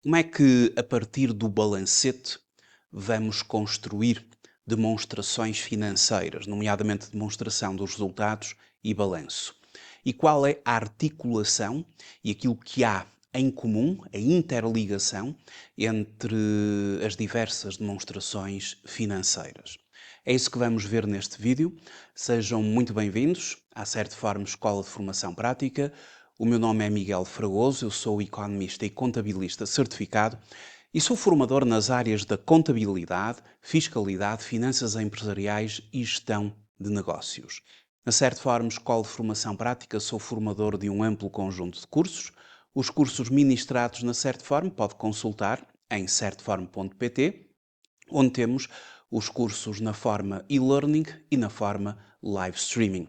Como é que, a partir do balancete, vamos construir demonstrações financeiras, nomeadamente demonstração dos resultados e balanço? E qual é a articulação e aquilo que há em comum, a interligação, entre as diversas demonstrações financeiras? É isso que vamos ver neste vídeo. Sejam muito bem-vindos à Certiform Escola de Formação Prática. O meu nome é Miguel Fragoso, eu sou economista e contabilista certificado e sou formador nas áreas da contabilidade, fiscalidade, finanças empresariais e gestão de negócios. Na Certiform Escola de Formação Prática sou formador de um amplo conjunto de cursos. Os cursos ministrados na Certiform pode consultar em certiform.pt, onde temos os cursos na forma e-learning e na forma live streaming.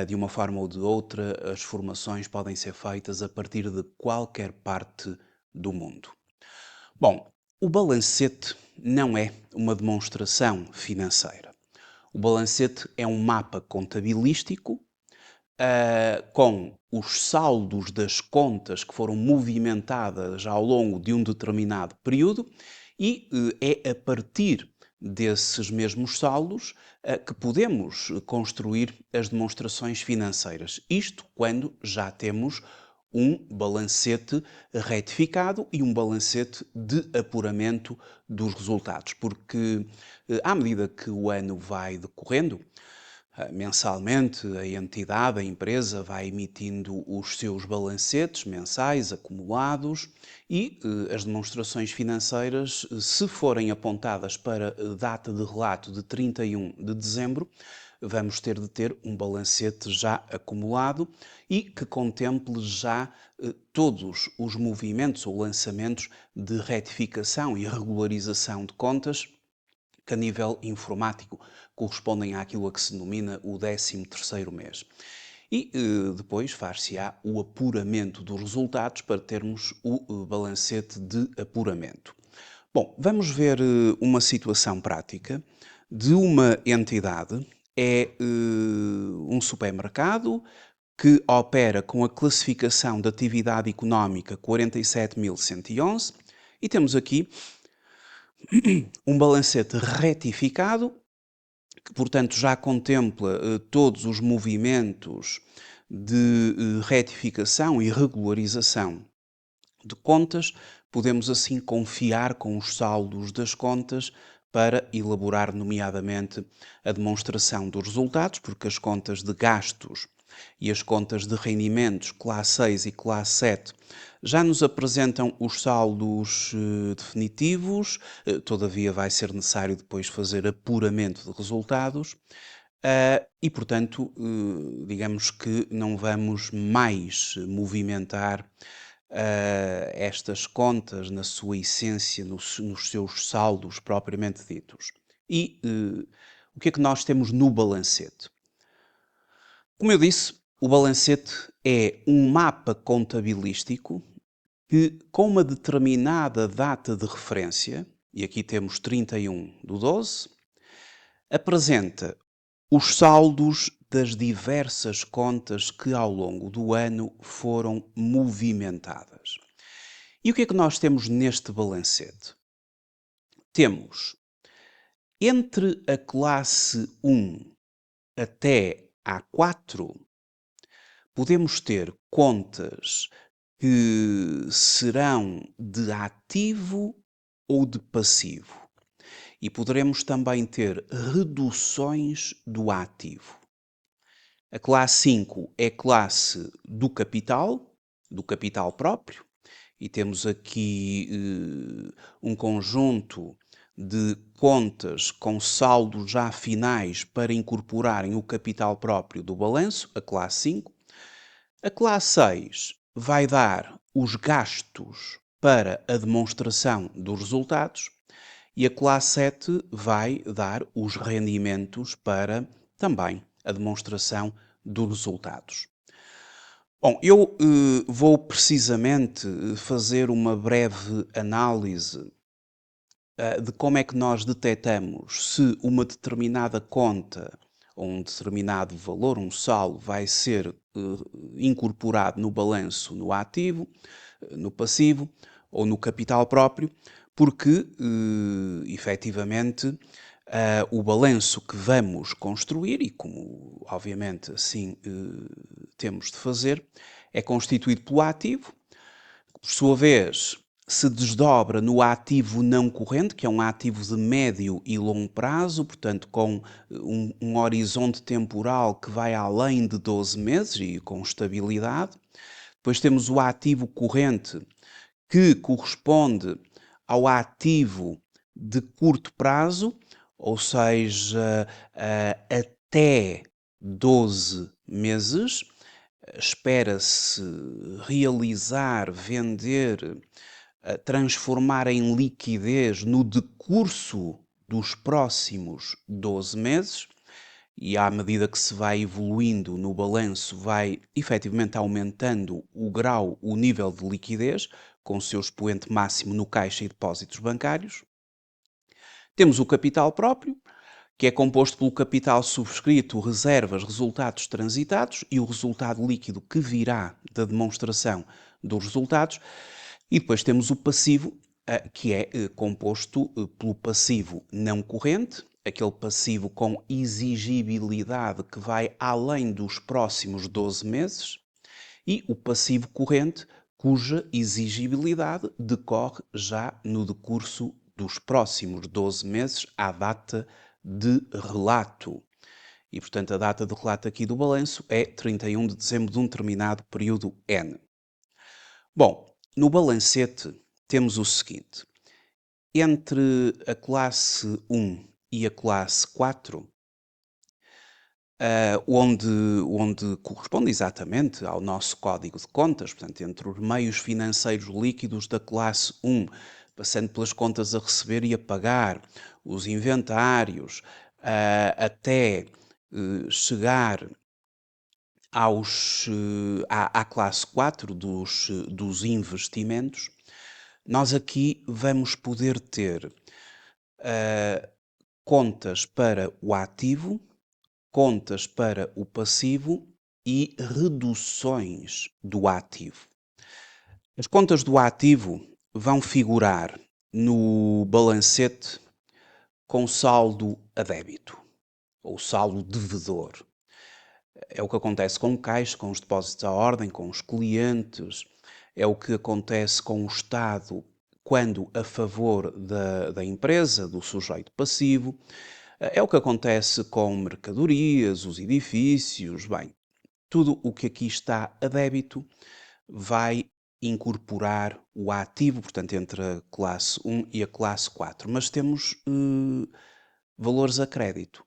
De uma forma ou de outra, as formações podem ser feitas a partir de qualquer parte do mundo. Bom, o balancete não é uma demonstração financeira. O balancete é um mapa contabilístico com os saldos das contas que foram movimentadas ao longo de um determinado período e é a partir desses mesmos saldos que podemos construir as demonstrações financeiras. Isto quando já temos um balancete retificado e um balancete de apuramento dos resultados, porque à medida que o ano vai decorrendo, mensalmente, a entidade, a empresa, vai emitindo os seus balancetes mensais acumulados e as demonstrações financeiras, se forem apontadas para a data de relato de 31 de dezembro, vamos ter de ter um balancete já acumulado e que contemple já todos os movimentos ou lançamentos de retificação e regularização de contas que a nível informático correspondem àquilo a que se denomina o 13º mês. E depois far-se-á o apuramento dos resultados para termos o balancete de apuramento. Bom, vamos ver uma situação prática de uma entidade. É um supermercado que opera com a classificação de atividade económica 47.111 e temos aqui um balancete retificado, que portanto já contempla todos os movimentos de retificação e regularização de contas. Podemos assim confiar com os saldos das contas para elaborar nomeadamente a demonstração dos resultados, porque as contas de gastos e as contas de rendimentos classe 6 e classe 7 já nos apresentam os saldos definitivos, todavia vai ser necessário depois fazer apuramento de resultados e, portanto, digamos que não vamos mais movimentar estas contas na sua essência, nos seus saldos propriamente ditos. E o que é que nós temos no balancete? Como eu disse, o balancete é um mapa contabilístico que, com uma determinada data de referência, e aqui temos 31/12, apresenta os saldos das diversas contas que ao longo do ano foram movimentadas. E o que é que nós temos neste balancete? Temos entre a classe 1 até a 4, podemos ter contas que serão de ativo ou de passivo. E poderemos também ter reduções do ativo. A classe 5 é classe do capital próprio, e temos aqui um conjunto de contas com saldos já finais para incorporarem o capital próprio do balanço, a classe 5. A classe 6 vai dar os gastos para a demonstração dos resultados e a classe 7 vai dar os rendimentos para também a demonstração dos resultados. Bom, eu vou precisamente fazer uma breve análise de como é que nós detectamos se uma determinada conta ou um determinado valor, um saldo, vai ser incorporado no balanço, no ativo, no passivo ou no capital próprio, porque, efetivamente, o balanço que vamos construir, e como obviamente assim temos de fazer, é constituído pelo ativo, por sua vez se desdobra no ativo não corrente, que é um ativo de médio e longo prazo, portanto com um horizonte temporal que vai além de 12 meses e com estabilidade. Depois temos o ativo corrente, que corresponde ao ativo de curto prazo, ou seja, até 12 meses. Espera-se realizar, vender, transformar em liquidez no decurso dos próximos 12 meses. E à medida que se vai evoluindo no balanço, vai efetivamente aumentando o grau, o nível de liquidez, com o seu expoente máximo no caixa e depósitos bancários. Temos o capital próprio, que é composto pelo capital subscrito, reservas, resultados transitados e o resultado líquido que virá da demonstração dos resultados. E depois temos o passivo, que é composto pelo passivo não corrente, aquele passivo com exigibilidade que vai além dos próximos 12 meses, e o passivo corrente, cuja exigibilidade decorre já no decurso dos próximos 12 meses à data de relato. E, portanto, a data de relato aqui do balanço é 31 de dezembro de um determinado período N. Bom, no balancete temos o seguinte. Entre a classe 1 e a classe 4, onde corresponde exatamente ao nosso código de contas, portanto, entre os meios financeiros líquidos da classe 1, passando pelas contas a receber e a pagar, os inventários, até chegar à classe 4 dos investimentos, nós aqui vamos poder ter contas para o ativo, contas para o passivo e reduções do ativo. As contas do ativo vão figurar no balancete com saldo a débito, ou saldo devedor. É o que acontece com o caixa, com os depósitos à ordem, com os clientes, é o que acontece com o Estado quando a favor da empresa, do sujeito passivo, é o que acontece com mercadorias, os edifícios, bem, tudo o que aqui está a débito vai incorporar o ativo, portanto, entre a classe 1 e a classe 4. Mas temos valores a crédito.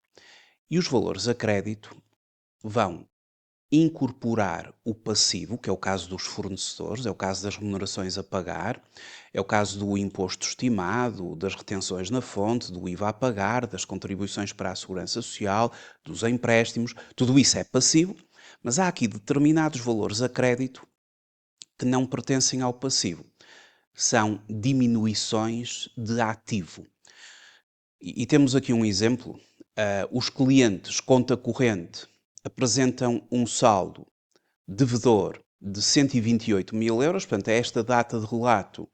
E os valores a crédito vão incorporar o passivo, que é o caso dos fornecedores, é o caso das remunerações a pagar, é o caso do imposto estimado, das retenções na fonte, do IVA a pagar, das contribuições para a segurança social, dos empréstimos, tudo isso é passivo, mas há aqui determinados valores a crédito que não pertencem ao passivo. São diminuições de ativo. E temos aqui um exemplo. Os clientes conta corrente apresentam um saldo devedor de 128 mil euros, portanto, a esta data de relato,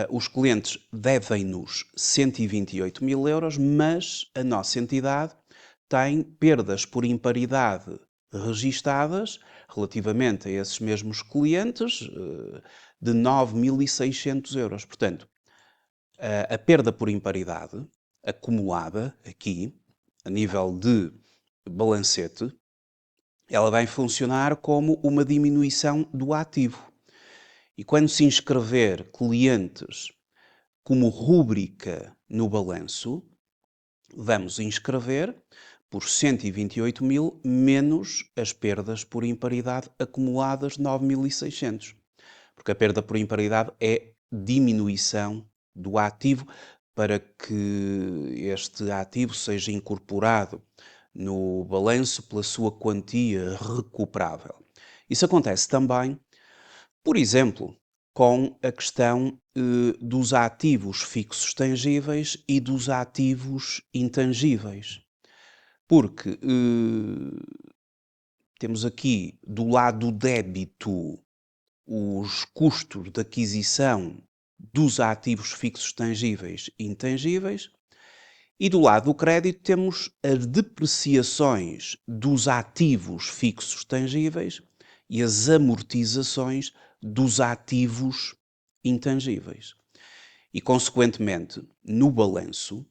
os clientes devem-nos 128 mil euros, mas a nossa entidade tem perdas por imparidade registadas relativamente a esses mesmos clientes de 9.600 euros. Portanto, a perda por imparidade acumulada aqui, a nível de balancete, ela vai funcionar como uma diminuição do ativo. E quando se inscrever clientes como rúbrica no balanço, vamos inscrever por 128 mil menos as perdas por imparidade acumuladas 9.600. Porque a perda por imparidade é diminuição do ativo para que este ativo seja incorporado no balanço pela sua quantia recuperável. Isso acontece também, por exemplo, com a questão dos ativos fixos tangíveis e dos ativos intangíveis. Porque temos aqui do lado do débito os custos de aquisição dos ativos fixos tangíveis e intangíveis. E do lado do crédito temos as depreciações dos ativos fixos tangíveis e as amortizações dos ativos intangíveis. E, consequentemente, no balanço,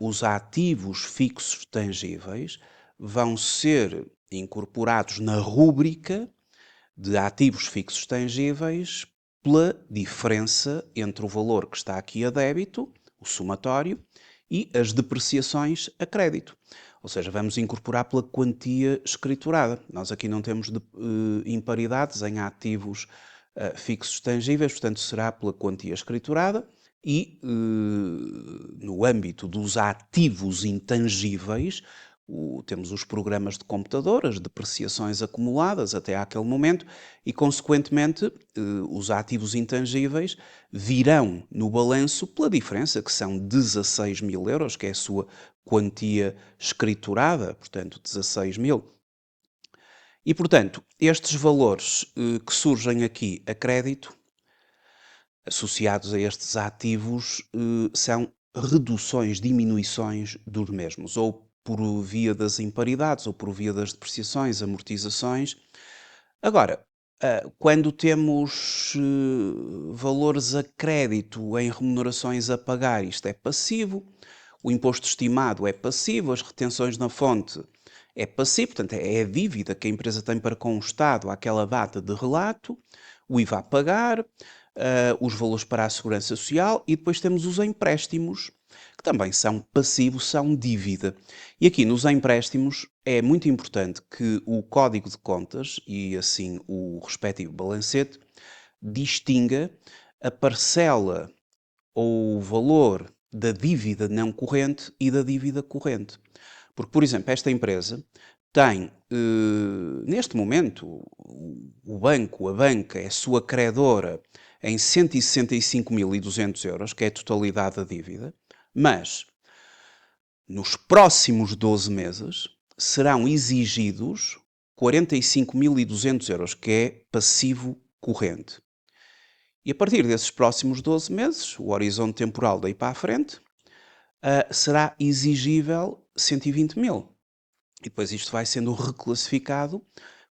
os ativos fixos tangíveis vão ser incorporados na rúbrica de ativos fixos tangíveis pela diferença entre o valor que está aqui a débito, o somatório, e as depreciações a crédito. Ou seja, vamos incorporar pela quantia escriturada. Nós aqui não temos imparidades em ativos fixos tangíveis, portanto será pela quantia escriturada. E no âmbito dos ativos intangíveis, temos os programas de computador, as depreciações acumuladas até àquele momento e, consequentemente, os ativos intangíveis virão no balanço pela diferença, que são 16 mil euros, que é a sua quantia escriturada, portanto, 16 mil. E, portanto, estes valores que surgem aqui a crédito, associados a estes ativos, são reduções, diminuições dos mesmos, ou por via das imparidades, ou por via das depreciações, amortizações. Agora, quando temos valores a crédito em remunerações a pagar, isto é passivo, o imposto estimado é passivo, as retenções na fonte é passivo, portanto é a dívida que a empresa tem para com o Estado àquela data de relato, o IVA a pagar, os valores para a Segurança Social e depois temos os empréstimos, que também são passivos, são dívida. E aqui nos empréstimos é muito importante que o Código de Contas e assim o respectivo balancete distinga a parcela ou o valor da dívida não corrente e da dívida corrente. Porque, por exemplo, esta empresa tem, neste momento, o banco, a banca, é sua credora em 165.200 euros, que é a totalidade da dívida, mas nos próximos 12 meses serão exigidos 45.200 euros, que é passivo corrente. E a partir desses próximos 12 meses, o horizonte temporal daí para a frente, será exigível 120 mil. E depois isto vai sendo reclassificado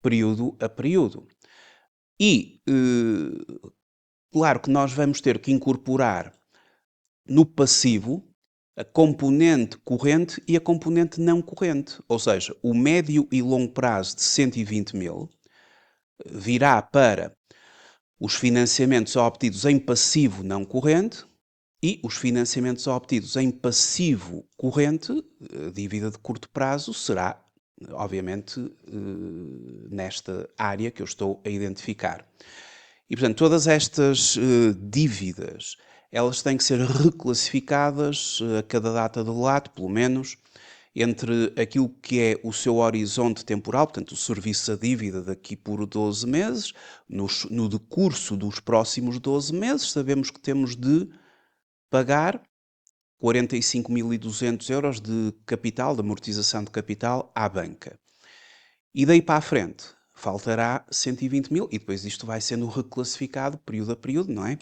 período a período. E, claro que nós vamos ter que incorporar no passivo a componente corrente e a componente não corrente. Ou seja, o médio e longo prazo de 120 mil virá para os financiamentos obtidos em passivo não corrente e os financiamentos obtidos em passivo corrente, a dívida de curto prazo, será, obviamente, nesta área que eu estou a identificar. E, portanto, todas estas dívidas, elas têm que ser reclassificadas a cada data de relato, pelo menos, entre aquilo que é o seu horizonte temporal, portanto, o serviço a dívida daqui por 12 meses, no decurso dos próximos 12 meses, sabemos que temos de pagar 45.200 euros de capital, de amortização de capital à banca. E daí para a frente, faltará 120 mil e depois isto vai sendo reclassificado período a período, não é?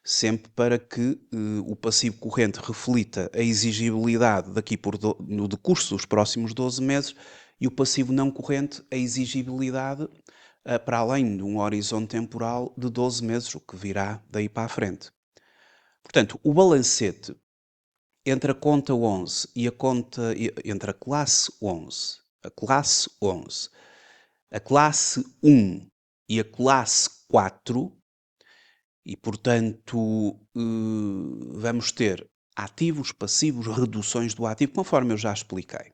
Sempre para que o passivo corrente reflita a exigibilidade daqui no decurso dos próximos 12 meses e o passivo não corrente a exigibilidade para além de um horizonte temporal de 12 meses, o que virá daí para a frente. Portanto, o balancete entre a conta 11 e a conta, entre a classe 11, a classe 11, a classe 1 e a classe 4, e portanto vamos ter ativos, passivos, reduções do ativo, conforme eu já expliquei.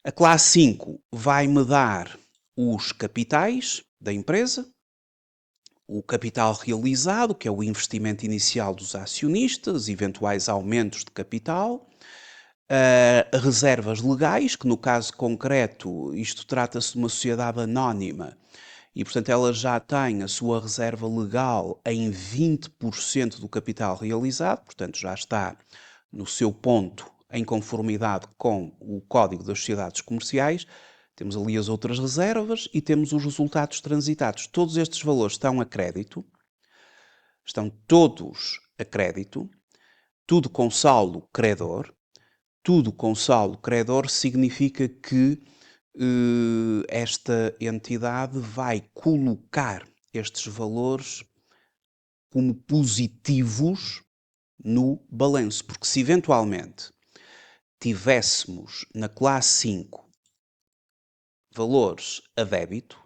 A classe 5 vai-me dar os capitais da empresa, o capital realizado, que é o investimento inicial dos acionistas, eventuais aumentos de capital, reservas legais, que no caso concreto isto trata-se de uma sociedade anónima e, portanto, ela já tem a sua reserva legal em 20% do capital realizado, portanto, já está no seu ponto em conformidade com o Código das Sociedades Comerciais. Temos ali as outras reservas e temos os resultados transitados. Todos estes valores estão a crédito, estão todos a crédito, tudo com saldo credor. Tudo com saldo credor significa que esta entidade vai colocar estes valores como positivos no balanço, porque se eventualmente tivéssemos na classe 5 valores a débito,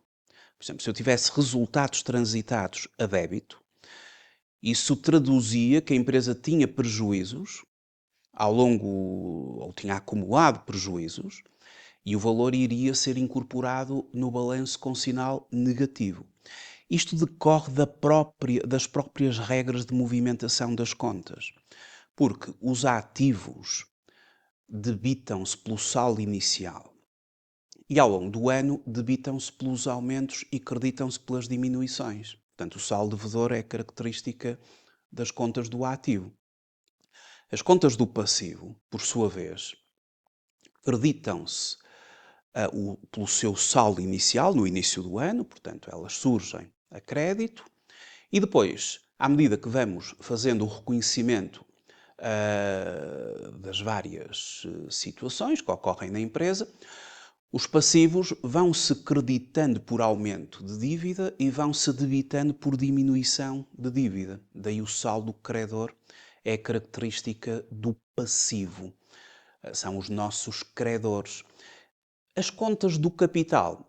por exemplo, se eu tivesse resultados transitados a débito, isso traduzia que a empresa tinha prejuízos ao longo, ou tinha acumulado prejuízos, e o valor iria ser incorporado no balanço com sinal negativo. Isto decorre das próprias regras de movimentação das contas, porque os ativos debitam-se pelo saldo inicial e ao longo do ano debitam-se pelos aumentos e creditam-se pelas diminuições. Portanto, o saldo devedor é característica das contas do ativo. As contas do passivo, por sua vez, creditam-se pelo seu saldo inicial no início do ano, portanto, elas surgem a crédito, e depois, à medida que vamos fazendo o reconhecimento das várias situações que ocorrem na empresa, os passivos vão-se creditando por aumento de dívida e vão-se debitando por diminuição de dívida. Daí o saldo credor é a característica do passivo. São os nossos credores. As contas do capital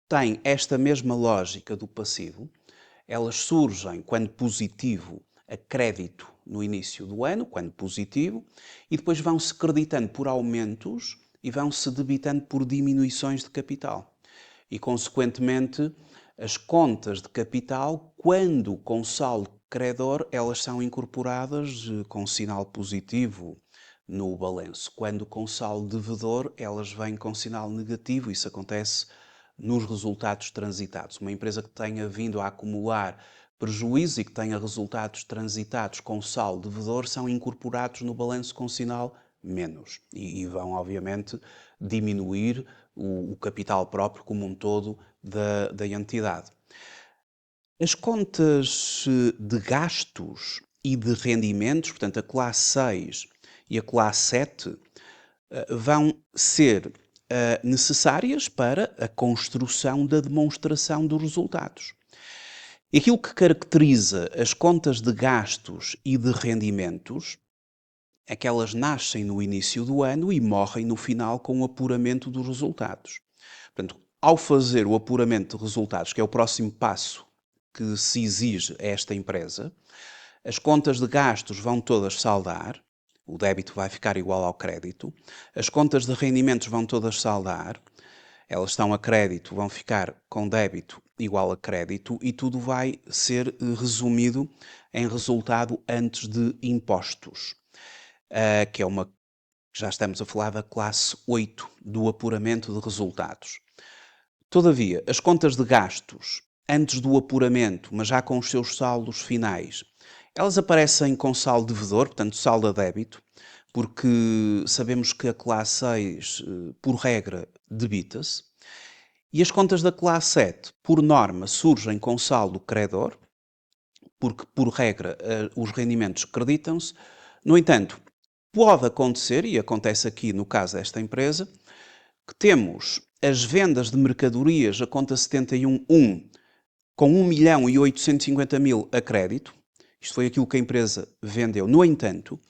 têm esta mesma lógica do passivo. Elas surgem quando positivo a crédito no início do ano, quando positivo, e depois vão-se creditando por aumentos e vão-se debitando por diminuições de capital. E, consequentemente, as contas de capital, quando com saldo credor, elas são incorporadas com sinal positivo no balanço. Quando com saldo devedor, elas vêm com sinal negativo. Isso acontece nos resultados transitados. Uma empresa que tenha vindo a acumular prejuízo e que tenha resultados transitados com saldo devedor são incorporados no balanço com sinal menos e vão, obviamente, diminuir o capital próprio como um todo da entidade. As contas de gastos e de rendimentos, portanto, a classe 6 e a classe 7, vão ser necessárias para a construção da demonstração dos resultados. Aquilo que caracteriza as contas de gastos e de rendimentos é que elas nascem no início do ano e morrem no final com o apuramento dos resultados. Portanto, ao fazer o apuramento de resultados, que é o próximo passo que se exige a esta empresa, as contas de gastos vão todas saldar, o débito vai ficar igual ao crédito, as contas de rendimentos vão todas saldar, elas estão a crédito, vão ficar com débito igual a crédito e tudo vai ser resumido em resultado antes de impostos. Que é uma, já estamos a falar da classe 8 do apuramento de resultados. Todavia, as contas de gastos, antes do apuramento, mas já com os seus saldos finais, elas aparecem com saldo devedor, portanto saldo a débito, porque sabemos que a classe 6, por regra, debita-se, e as contas da classe 7, por norma, surgem com saldo credor, porque, por regra, os rendimentos creditam-se. No entanto, pode acontecer, e acontece aqui no caso desta empresa, que temos as vendas de mercadorias a conta 71.1 com 1.850.000 a crédito. Isto foi aquilo que a empresa vendeu. No entanto,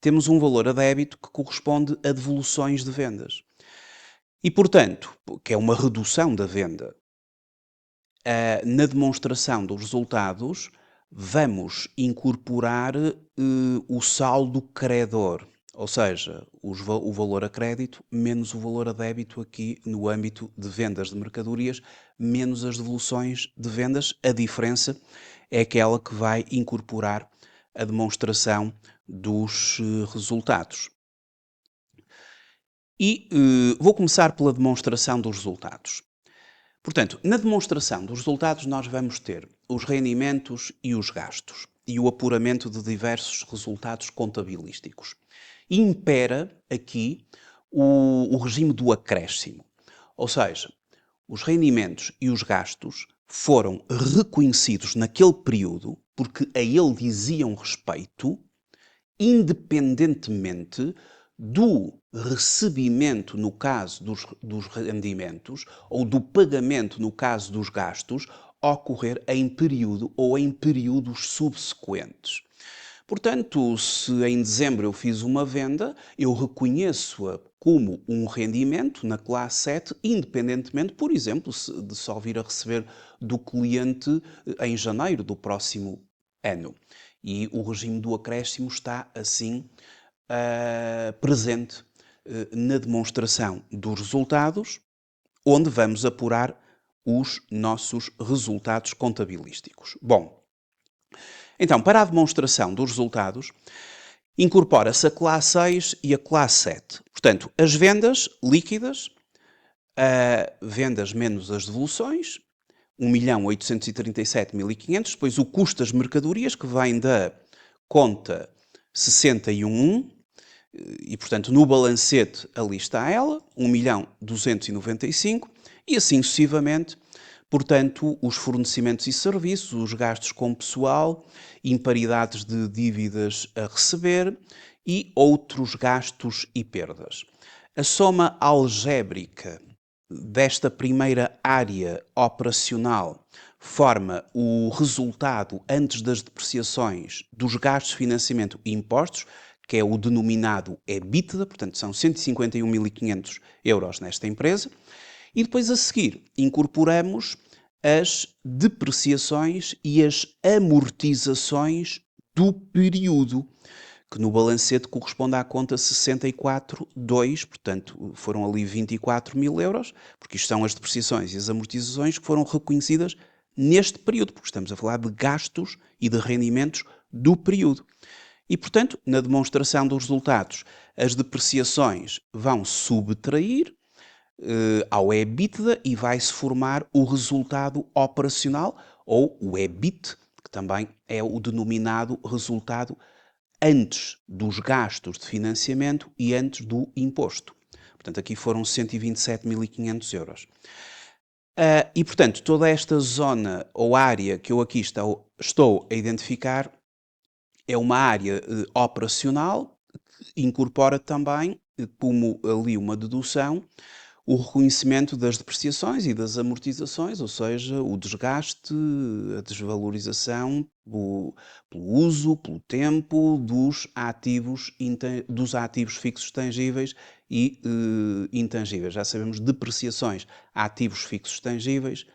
temos um valor a débito que corresponde a devoluções de vendas. E, portanto, que é uma redução da venda, na demonstração dos resultados, vamos incorporar o saldo credor, ou seja, o valor a crédito menos o valor a débito aqui no âmbito de vendas de mercadorias, menos as devoluções de vendas. A diferença é aquela que vai incorporar a demonstração dos resultados. E vou começar pela demonstração dos resultados. Portanto, na demonstração dos resultados nós vamos ter os rendimentos e os gastos e o apuramento de diversos resultados contabilísticos. Impera aqui o regime do acréscimo, ou seja, os rendimentos e os gastos foram reconhecidos naquele período porque a ele diziam respeito, independentemente do recebimento, no caso dos rendimentos, ou do pagamento, no caso dos gastos, ocorrer em período ou em períodos subsequentes. Portanto, se em dezembro eu fiz uma venda, eu reconheço-a como um rendimento na classe 7, independentemente, por exemplo, de só vir a receber do cliente em janeiro do próximo ano. E o regime do acréscimo está, assim, presente na demonstração dos resultados, onde vamos apurar os nossos resultados contabilísticos. Bom, então, para a demonstração dos resultados, incorpora-se a classe 6 e a classe 7. Portanto, as vendas líquidas, vendas menos as devoluções, 1.837.500, depois o custo das mercadorias, que vem da conta 61, e portanto no balancete ali está ela, 1.295.000, e assim sucessivamente. Portanto, os fornecimentos e serviços, os gastos com pessoal, imparidades de dívidas a receber e outros gastos e perdas. A soma algébrica desta primeira área operacional forma o resultado antes das depreciações dos gastos de financiamento e impostos, que é o denominado EBITDA, portanto são 151.500 euros nesta empresa. E depois a seguir incorporamos as depreciações e as amortizações do período, que no balancete corresponde à conta 64.2, portanto foram ali 24.000 euros, porque isto são as depreciações e as amortizações que foram reconhecidas neste período, porque estamos a falar de gastos e de rendimentos do período. E, portanto, na demonstração dos resultados, as depreciações vão subtrair ao EBITDA e vai-se formar o resultado operacional, ou o EBIT, que também é o denominado resultado antes dos gastos de financiamento e antes do imposto. Portanto, aqui foram 127.500 euros. E, portanto, toda esta zona ou área que eu aqui estou a identificar é uma área operacional que incorpora também, como ali uma dedução, o reconhecimento das depreciações e das amortizações, ou seja, o desgaste, a desvalorização pelo uso, pelo tempo dos ativos fixos tangíveis e intangíveis. Já sabemos, depreciações, ativos fixos tangíveis,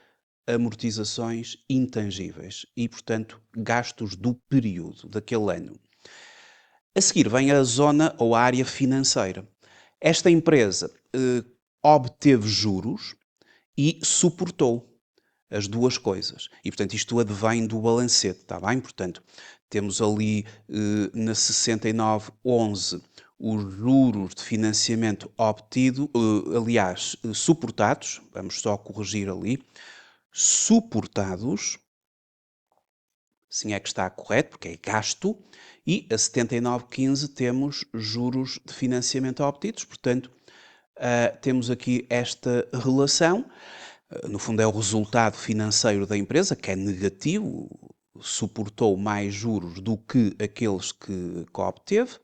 amortizações intangíveis e, portanto, gastos do período, daquele ano. A seguir vem a zona ou a área financeira. Esta empresa obteve juros e suportou as duas coisas. E, portanto, isto advém do balancete, está bem? Portanto, temos ali na 6911 os juros de financiamento obtido, suportados, vamos só corrigir ali, suportados, assim é que está correto, porque é gasto, e a 7915 temos juros de financiamento obtidos, portanto, temos aqui esta relação, no fundo é o resultado financeiro da empresa, que é negativo, suportou mais juros do que aqueles que obteve,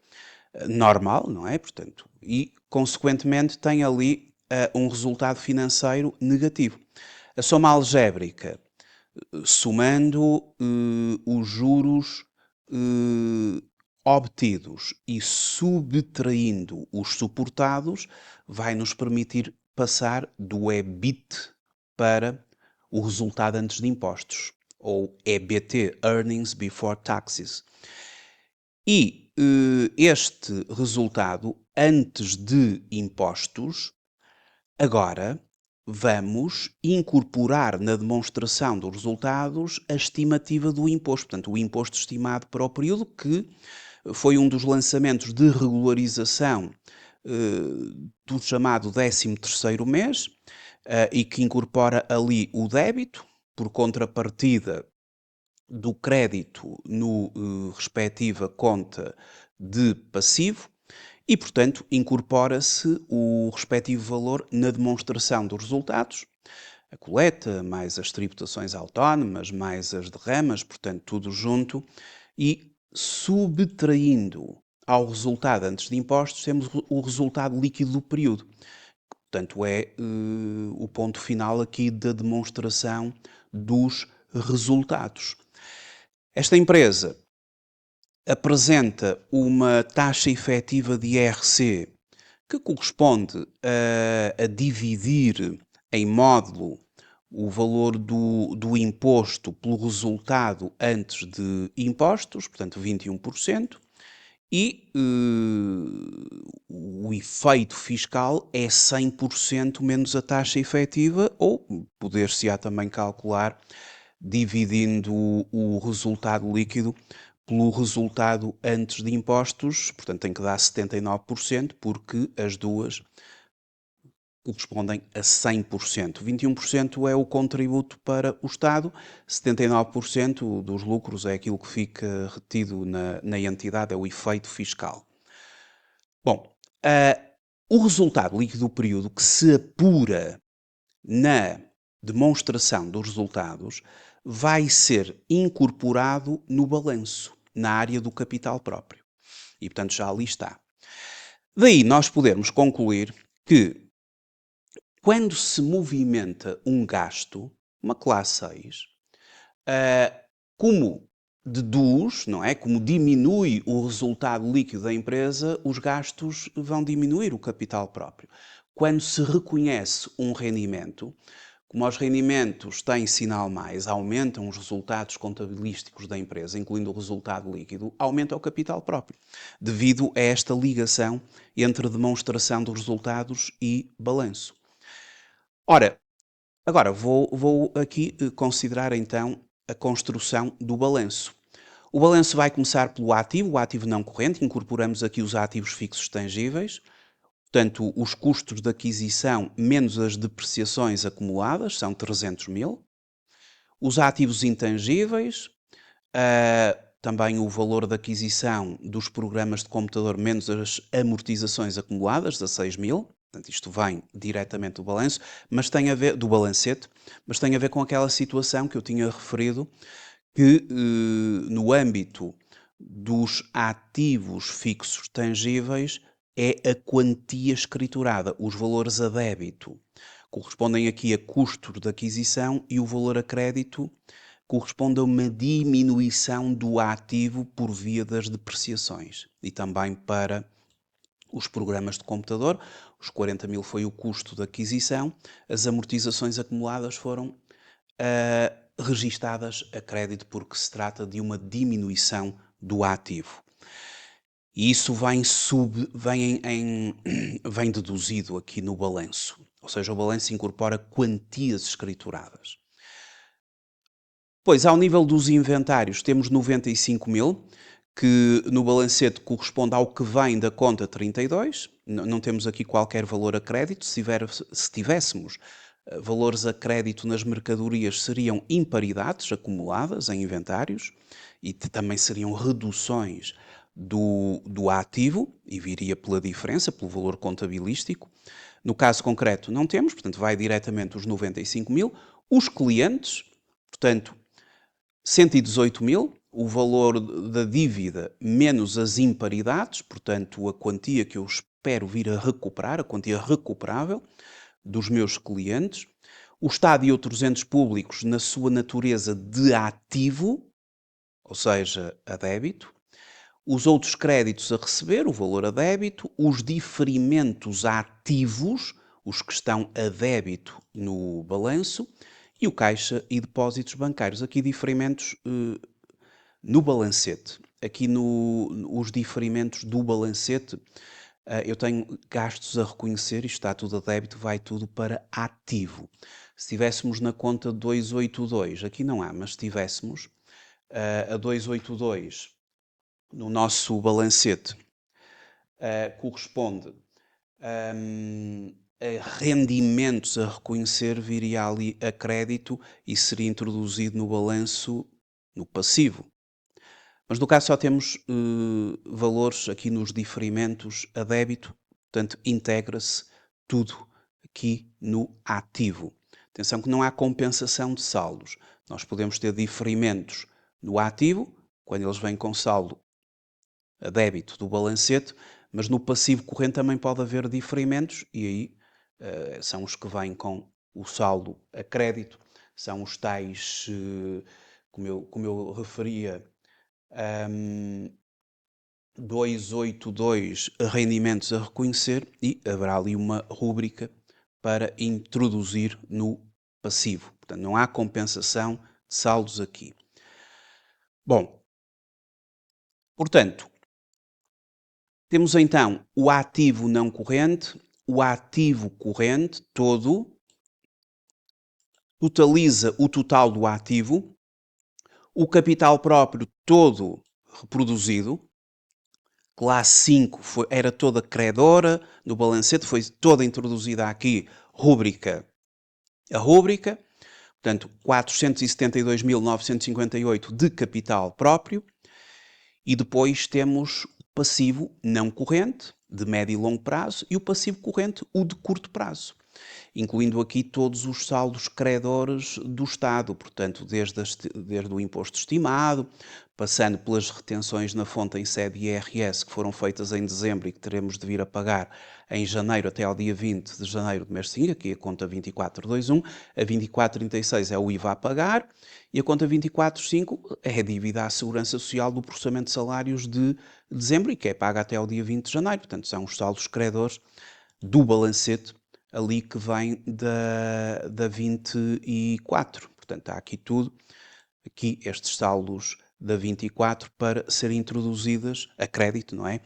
normal, não é? Portanto, e consequentemente tem ali um resultado financeiro negativo. A soma algébrica, somando os juros obtidos e subtraindo os suportados, vai nos permitir passar do EBIT para o resultado antes de impostos, ou EBT, Earnings Before Taxes. E este resultado antes de impostos, agora vamos incorporar na demonstração dos resultados a estimativa do imposto, portanto, o imposto estimado para o período, que foi um dos lançamentos de regularização do chamado 13º mês, e que incorpora ali o débito por contrapartida do crédito no respectiva conta de passivo e, portanto, incorpora-se o respectivo valor na demonstração dos resultados. a coleta, mais as tributações autónomas, mais as derramas, portanto, tudo junto, e subtraindo ao resultado antes de impostos, temos o resultado líquido do período. Portanto, é o ponto final aqui da demonstração dos resultados. Esta empresa apresenta uma taxa efetiva de IRC que corresponde a dividir em módulo o valor do imposto pelo resultado antes de impostos, portanto 21%, e o efeito fiscal é 100% menos a taxa efetiva, ou poder-se-á também calcular dividindo o resultado líquido pelo resultado antes de impostos, portanto tem que dar 79%, porque as duas correspondem a 100%. 21% é o contributo para o Estado, 79% dos lucros é aquilo que fica retido na entidade, é o efeito fiscal. Bom, o resultado líquido do período que se apura na demonstração dos resultados vai ser incorporado no balanço, na área do capital próprio. E, portanto, já ali está. Daí nós podemos concluir que quando se movimenta um gasto, uma classe 6, como deduz, não é? Como diminui o resultado líquido da empresa, os gastos vão diminuir o capital próprio. Quando se reconhece um rendimento, como os rendimentos têm sinal mais, aumentam os resultados contabilísticos da empresa, incluindo o resultado líquido, aumenta o capital próprio, devido a esta ligação entre demonstração dos resultados e balanço. Ora, agora vou aqui considerar então a construção do balanço. O balanço vai começar pelo ativo, o ativo não corrente, incorporamos aqui os ativos fixos tangíveis, portanto, os custos de aquisição menos as depreciações acumuladas, são 300 mil. Os ativos intangíveis, também o valor de aquisição dos programas de computador menos as amortizações acumuladas, 16 mil. Portanto, isto vem diretamente do balanço, mas tem a ver, do balancete, mas tem a ver com aquela situação que eu tinha referido, que no âmbito dos ativos fixos tangíveis é a quantia escriturada, os valores a débito. Correspondem aqui a custos de aquisição e o valor a crédito corresponde a uma diminuição do ativo por via das depreciações e também para os programas de computador. Os 40 mil foi o custo de aquisição, as amortizações acumuladas foram registadas a crédito porque se trata de uma diminuição do ativo. E isso vem deduzido aqui no balanço, ou seja, o balanço incorpora quantias escrituradas. Pois, ao nível dos inventários, temos 95 mil, que no balancete corresponde ao que vem da conta 32. Não temos aqui qualquer valor a crédito. Se tivéssemos valores a crédito nas mercadorias, seriam imparidades acumuladas em inventários e também seriam reduções do ativo e viria pela diferença, pelo valor contabilístico. No caso concreto, não temos, portanto, vai diretamente os 95 mil. Os clientes, portanto, 118 mil, o valor da dívida menos as imparidades, portanto, a quantia que eu espero vir a recuperar, a quantia recuperável dos meus clientes. O Estado e outros entes públicos na sua natureza de ativo, ou seja, a débito. Os outros créditos a receber, o valor a débito. Os diferimentos ativos, os que estão a débito no balanço. E o caixa e depósitos bancários. Aqui diferimentos no balancete. Aqui os diferimentos do balancete, eu tenho gastos a reconhecer, isto está tudo a débito, vai tudo para ativo. Se estivéssemos na conta 282, aqui não há, mas se estivéssemos a 282 no nosso balancete, corresponde a rendimentos a reconhecer, viria ali a crédito e seria introduzido no balanço no passivo. Mas no caso só temos valores aqui nos diferimentos a débito, portanto integra-se tudo aqui no ativo. Atenção que não há compensação de saldos. Nós podemos ter diferimentos no ativo, quando eles vêm com saldo a débito do balancete, mas no passivo corrente também pode haver diferimentos e aí são os que vêm com o saldo a crédito, são os tais, como eu referia, 282 rendimentos a reconhecer e haverá ali uma rúbrica para introduzir no passivo. Portanto, não há compensação de saldos aqui. Bom, portanto, temos então o ativo não corrente, o ativo corrente todo totaliza o total do ativo, o capital próprio todo reproduzido, classe 5 era toda credora, no balancete foi toda introduzida aqui, rúbrica a rúbrica, portanto 472.958 de capital próprio, e depois temos o passivo não corrente, de médio e longo prazo, e o passivo corrente, o de curto prazo, incluindo aqui todos os saldos credores do Estado, portanto, desde o imposto estimado, passando pelas retenções na fonte em sede IRS que foram feitas em dezembro e que teremos de vir a pagar em janeiro até ao dia 20 de janeiro do mês seguinte, aqui a conta 2421, a 2436 é o IVA a pagar e a conta 245 é a dívida à Segurança Social do processamento de salários de dezembro e que é paga até ao dia 20 de janeiro, portanto são os saldos credores do balancete ali que vem da 24. Portanto, há aqui tudo, aqui estes saldos da 24 para serem introduzidas a crédito, não é?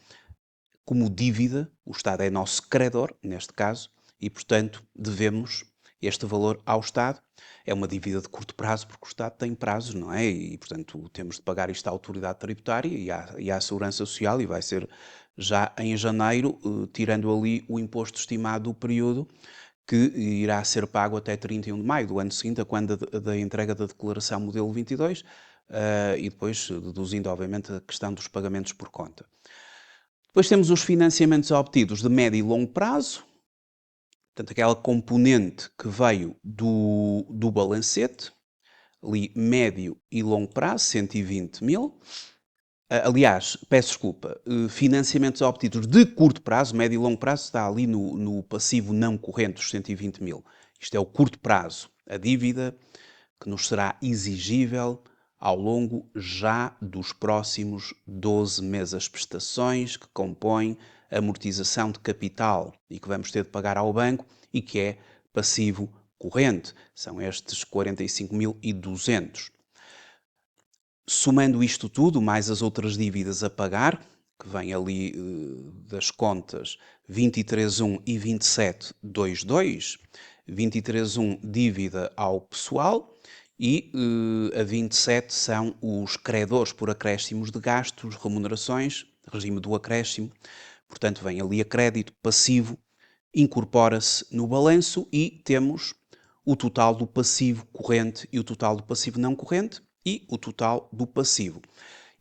Como dívida, o Estado é nosso credor, neste caso, e, portanto, devemos este valor ao Estado. É uma dívida de curto prazo, porque o Estado tem prazos, não é? E, portanto, temos de pagar isto à autoridade tributária e à Segurança Social, e vai ser já em janeiro, tirando ali o imposto estimado do período, que irá ser pago até 31 de maio do ano seguinte, a quando da entrega da declaração modelo 22, e depois deduzindo, obviamente, a questão dos pagamentos por conta. Depois temos os financiamentos obtidos de médio e longo prazo, portanto, aquela componente que veio do balancete, ali médio e longo prazo, 120 mil. Aliás, peço desculpa, financiamentos obtidos de curto prazo, médio e longo prazo, está ali no passivo não corrente, os 120 mil. Isto é o curto prazo, a dívida que nos será exigível ao longo já dos próximos 12 meses. As prestações que compõem a amortização de capital e que vamos ter de pagar ao banco e que é passivo corrente. São estes 45.200. Somando isto tudo, mais as outras dívidas a pagar, que vem ali das contas 23.1 e 27.22, 23.1 dívida ao pessoal e a 27 são os credores por acréscimos de gastos, remunerações, regime do acréscimo, portanto vem ali a crédito passivo, incorpora-se no balanço e temos o total do passivo corrente e o total do passivo não corrente, e o total do passivo.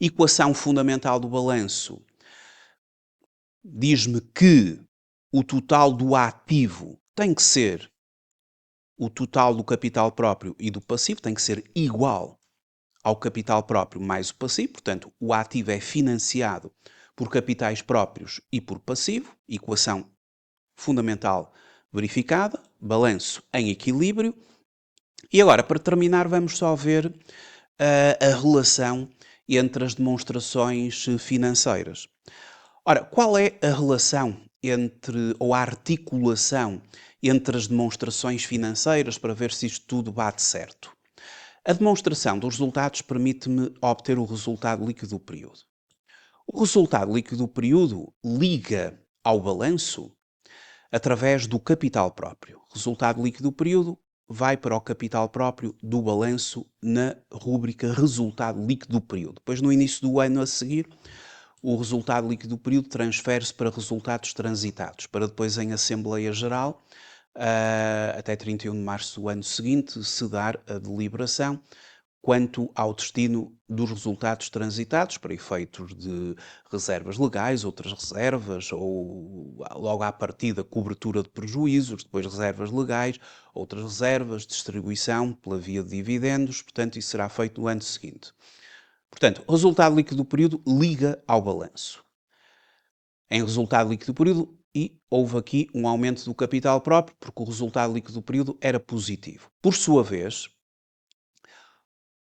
Equação fundamental do balanço diz-me que o total do ativo tem que ser o total do capital próprio e do passivo, tem que ser igual ao capital próprio mais o passivo, portanto, o ativo é financiado por capitais próprios e por passivo, equação fundamental verificada, balanço em equilíbrio. E agora, para terminar, vamos só ver a relação entre as demonstrações financeiras. Ora, qual é a relação ou a articulação entre as demonstrações financeiras para ver se isto tudo bate certo? A demonstração dos resultados permite-me obter o resultado líquido do período. O resultado líquido do período liga ao balanço através do capital próprio. Resultado líquido do período vai para o capital próprio do balanço na rúbrica resultado líquido do período. Depois, no início do ano a seguir, o resultado líquido do período transfere-se para resultados transitados, para depois em Assembleia Geral, até 31 de março do ano seguinte, se dar a deliberação, quanto ao destino dos resultados transitados, para efeitos de reservas legais, outras reservas, ou logo à partida cobertura de prejuízos, depois reservas legais, outras reservas, distribuição pela via de dividendos, portanto isso será feito no ano seguinte. Portanto, o resultado líquido do período liga ao balanço. Em resultado líquido do período, e houve aqui um aumento do capital próprio, porque o resultado líquido do período era positivo. Por sua vez,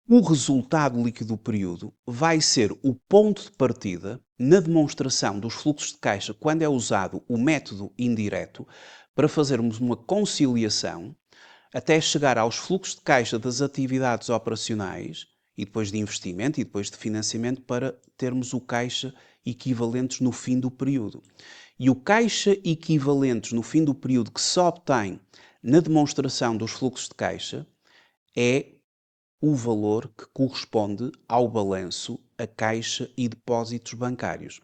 o resultado líquido do período vai ser o ponto de partida na demonstração dos fluxos de caixa quando é usado o método indireto para fazermos uma conciliação até chegar aos fluxos de caixa das atividades operacionais e depois de investimento e depois de financiamento para termos o caixa equivalentes no fim do período. E o caixa equivalentes no fim do período que se obtém na demonstração dos fluxos de caixa é o valor que corresponde ao balanço, a caixa e depósitos bancários.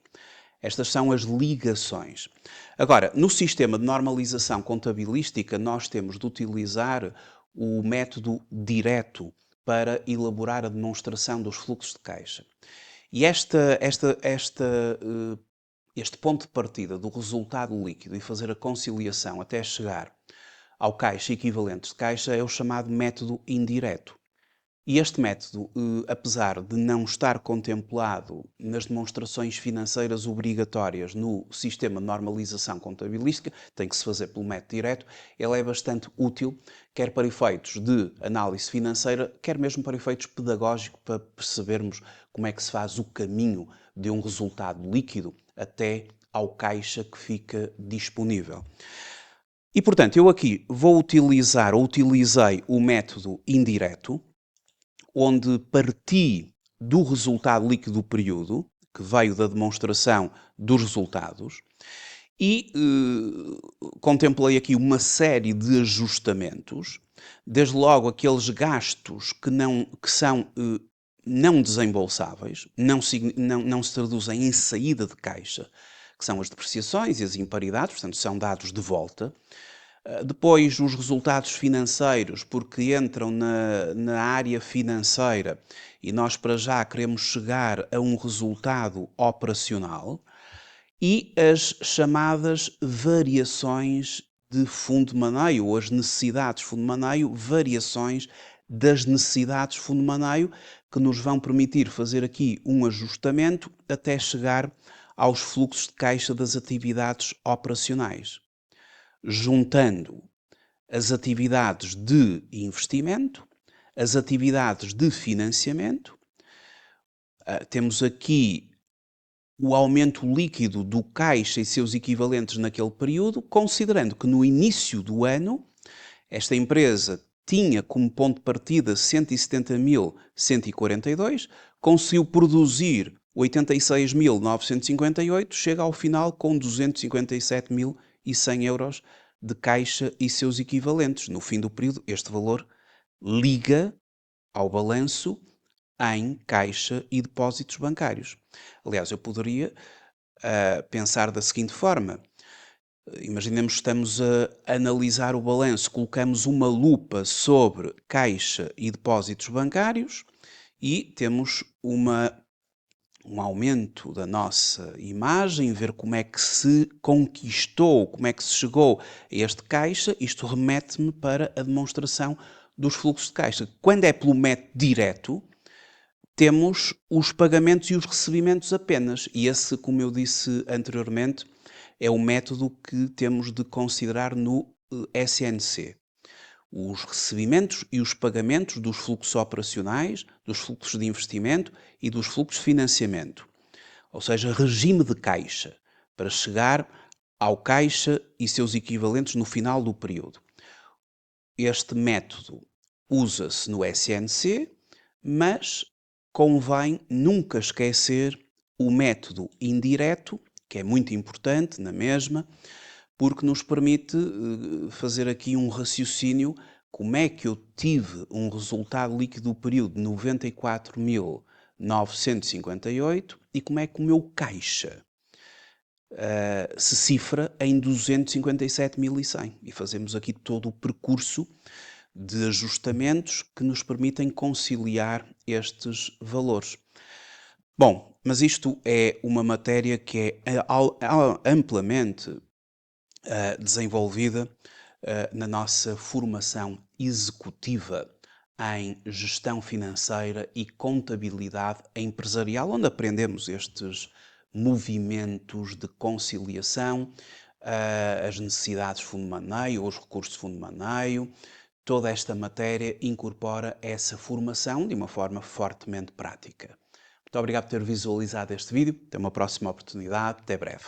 Estas são as ligações. Agora, no sistema de normalização contabilística, nós temos de utilizar o método direto para elaborar a demonstração dos fluxos de caixa. E este ponto de partida do resultado líquido e fazer a conciliação até chegar ao caixa equivalente de caixa é o chamado método indireto. E este método, apesar de não estar contemplado nas demonstrações financeiras obrigatórias no sistema de normalização contabilística, tem que se fazer pelo método direto, ele é bastante útil, quer para efeitos de análise financeira, quer mesmo para efeitos pedagógicos, para percebermos como é que se faz o caminho de um resultado líquido até ao caixa que fica disponível. E, portanto, eu aqui utilizei o método indireto, onde parti do resultado líquido do período, que veio da demonstração dos resultados, e contemplei aqui uma série de ajustamentos, desde logo aqueles gastos que são não desembolsáveis, não se traduzem em saída de caixa, que são as depreciações e as imparidades, portanto são dados de volta. Depois, os resultados financeiros, porque entram na área financeira e nós para já queremos chegar a um resultado operacional. E as chamadas variações de fundo de maneio, ou as necessidades de fundo de maneio, variações das necessidades de fundo de maneio, que nos vão permitir fazer aqui um ajustamento até chegar aos fluxos de caixa das atividades operacionais, juntando as atividades de investimento, as atividades de financiamento. Temos aqui o aumento líquido do caixa e seus equivalentes naquele período, considerando que no início do ano esta empresa tinha como ponto de partida 170.142, conseguiu produzir 86.958, chega ao final com 257.100 euros de caixa e seus equivalentes. No fim do período, este valor liga ao balanço em caixa e depósitos bancários. Aliás, eu poderia pensar da seguinte forma. Imaginemos que estamos a analisar o balanço, colocamos uma lupa sobre caixa e depósitos bancários e temos um aumento da nossa imagem, ver como é que se conquistou, como é que se chegou a este caixa. Isto remete-me para a demonstração dos fluxos de caixa. Quando é pelo método direto, temos os pagamentos e os recebimentos apenas. E esse, como eu disse anteriormente, é o método que temos de considerar no SNC. Os recebimentos e os pagamentos dos fluxos operacionais, dos fluxos de investimento e dos fluxos de financiamento. Ou seja, regime de caixa, para chegar ao caixa e seus equivalentes no final do período. Este método usa-se no SNC, mas convém nunca esquecer o método indireto, que é muito importante na mesma, porque nos permite fazer aqui um raciocínio. Como é que eu tive um resultado líquido do período de 94.958 e como é que o meu caixa se cifra em 257.100? E fazemos aqui todo o percurso de ajustamentos que nos permitem conciliar estes valores. Bom, mas isto é uma matéria que é amplamente desenvolvida na nossa formação executiva em gestão financeira e contabilidade empresarial, onde aprendemos estes movimentos de conciliação, as necessidades de fundo de maneio, os recursos de fundo de maneio. Toda esta matéria incorpora essa formação de uma forma fortemente prática. Muito obrigado por ter visualizado este vídeo. Até uma próxima oportunidade. Até breve.